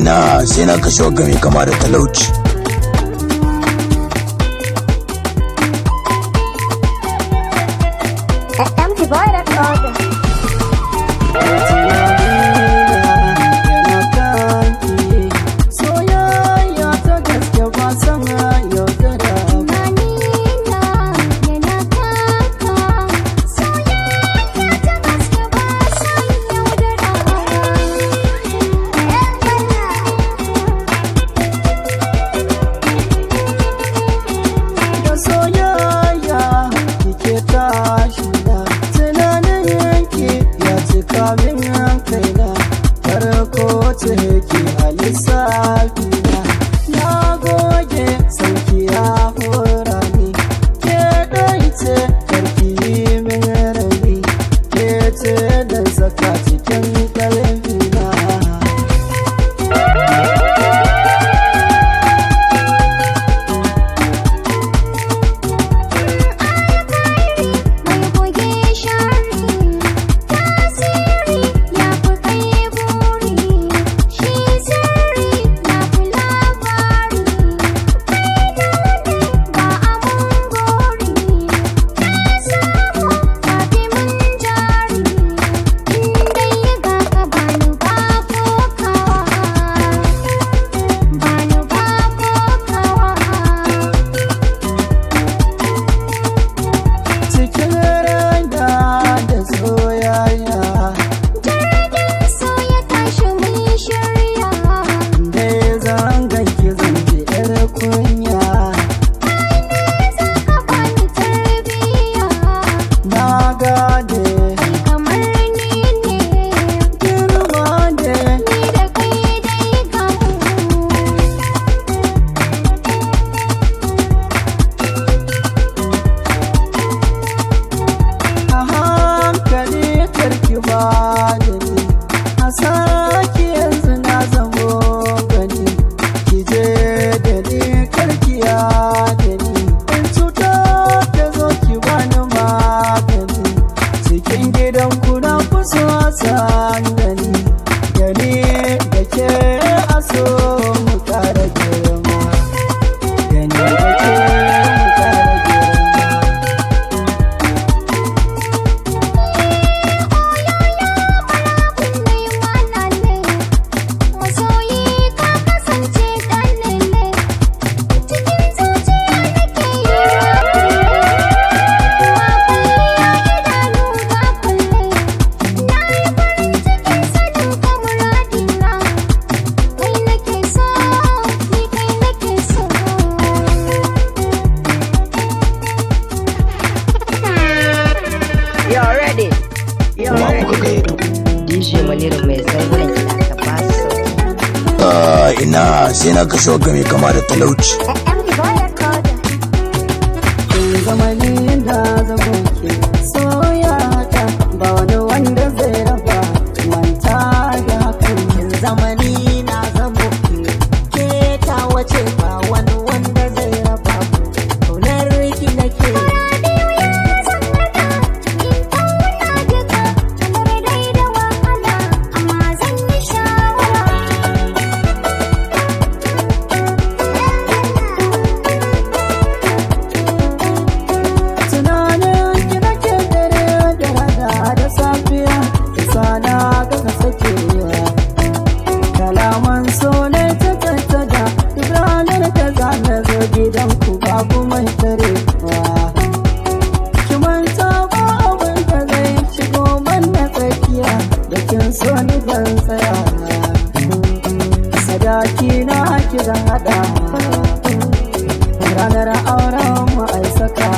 ina sai na kashe wagga mai kama da talauci. empty boy that's order. Ina sai na kashe wagga mai kama da talauci. Zamani da zagonki soya ta ba wani wanda zai raba manta da hakan. Zamani na zagonki ke ta wace ba wani wanda zai raba kaunar ki nake. Sadaki na ki zan hada ranar auren mu ai saka.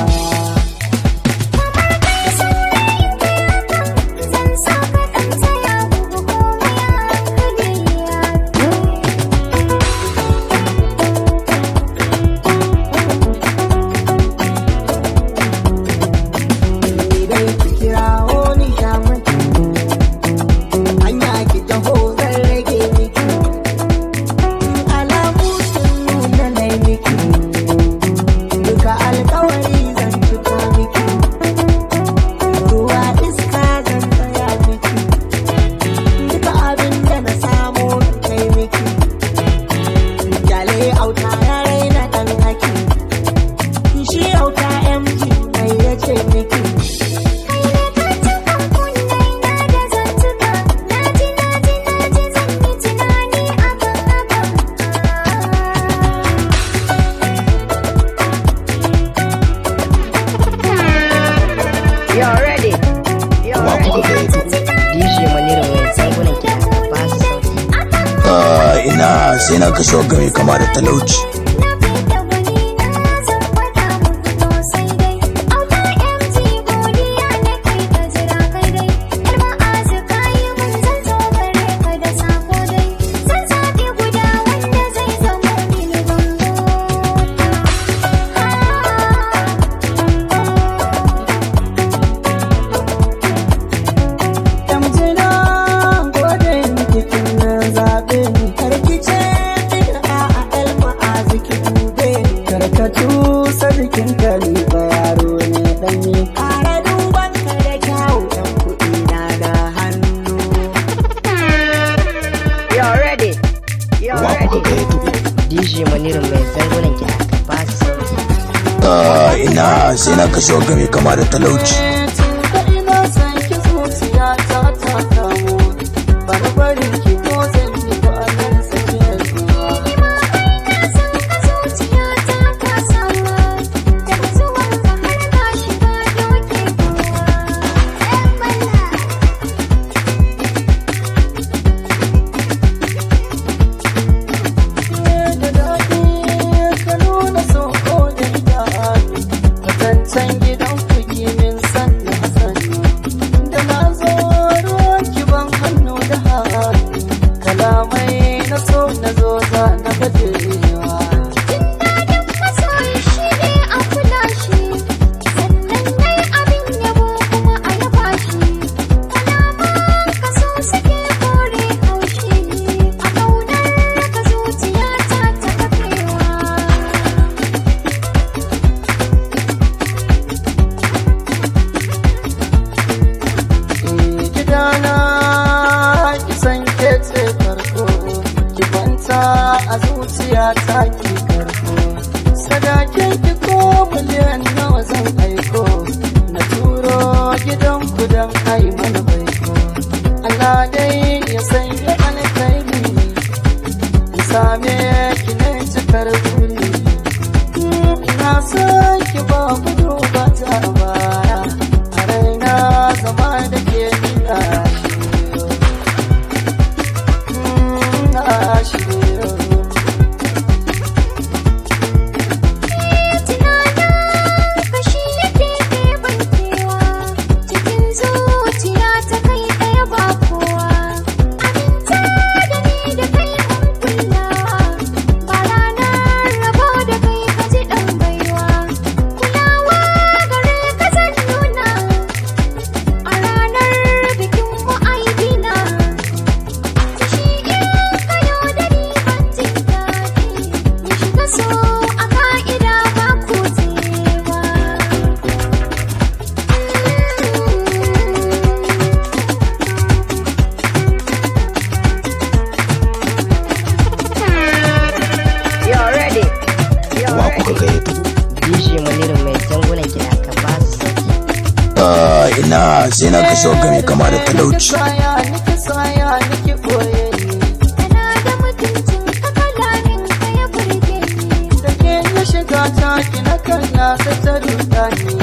kashe wagga mai kama da talauci. Sarkin kalifa yaro ne ɗanyi ƙara duban ka da kyawu ɗan kuɗi na da hannu. You're ready. DJ Manirin mai zangunan kiɗa ka ba su sauki. Ina sai na kashe wagga mai kama da talauci. Ina san ki zuciya ta kamu bana bari ki ko zan yi ba a nan tsakiyar zuwa. Can gidan kuki min sannu a sannu da na zo ruwan kiban hannu da hannu kalamai na so na zo za na bajewa. A zuciya ta ki karko sadakin ki ko miliyan nawa zan aiko na turo gidan ku don ai mana baiko. Allah dai ya sanya alkhairi in same ki ne cikar buri na san ki ba gudu ba ta baya a raina zama da ke nuna shi DJ Manirin mai zangunan kiɗa ka ba su sauki. Ina sai na kashe wagga mai kama da talauci. Shiga ta ki na kalla ta ta ruɗa ni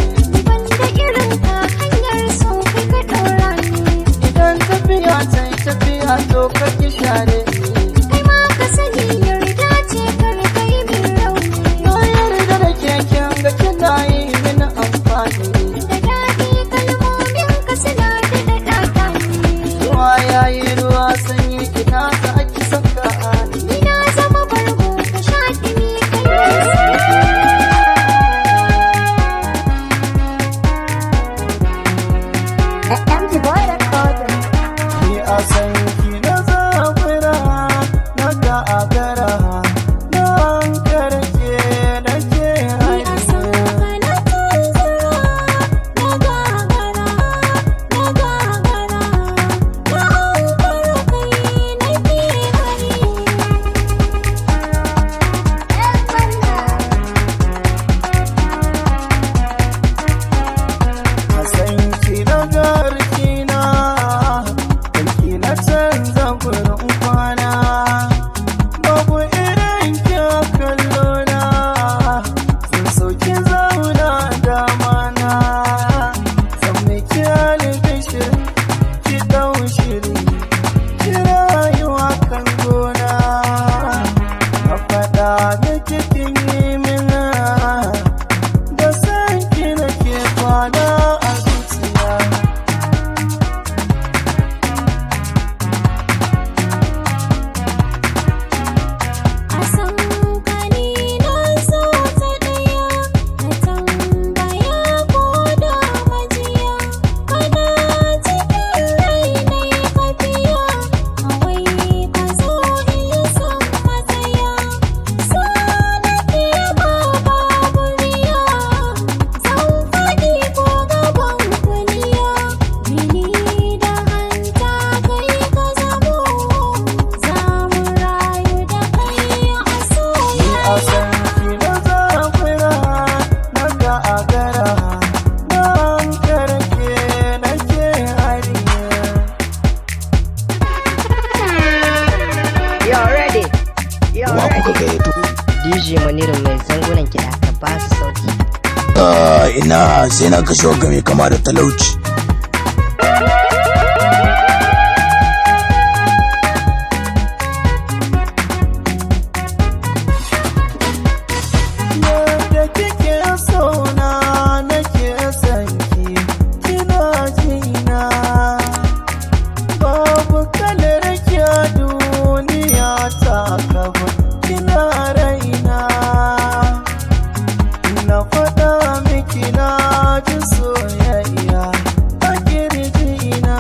Banda irin ka hanyar so kai ka ɗora ni. idan tafiya ta yi tafiya to ka ki share ni. Kai ma ka sani yarda ce kar kai min rauni. Na yarda da keken ga kina yi mini amfani. Da daɗi kalmomin ka suna da ɗaɗa ni. Ruwa yayi ruwa sanyi ina za ki saka ni. Ina zama bargo ka sha ɗumi kai mai zangunan kiɗa ka ba su sauti. ina sai na kashe wagga mai kama da talauci. Yadda kike sona nake sanki, kina jina. Babu kalar ki a duniya ta kaba, kina raina. Na faɗa miki na ji soyayya a kirjina.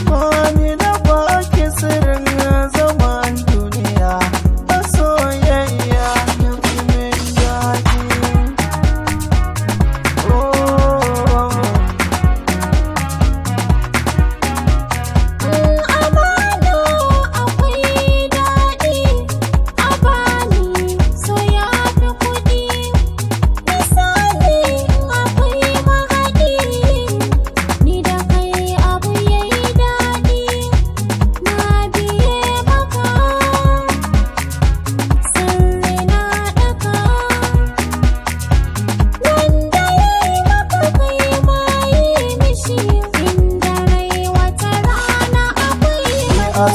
Mani na baki sirrin zaman duniya a soyayya ya fi min daɗi. Amana akwai daɗi a bani, so ya fi kuɗi. Misali akwai mahaɗi, ni da kai abu yayi daɗi. Na biye maka, sirri na ɗaka. Wanda yayi maka kai ma yi mishi, inda rai wata rana akwai A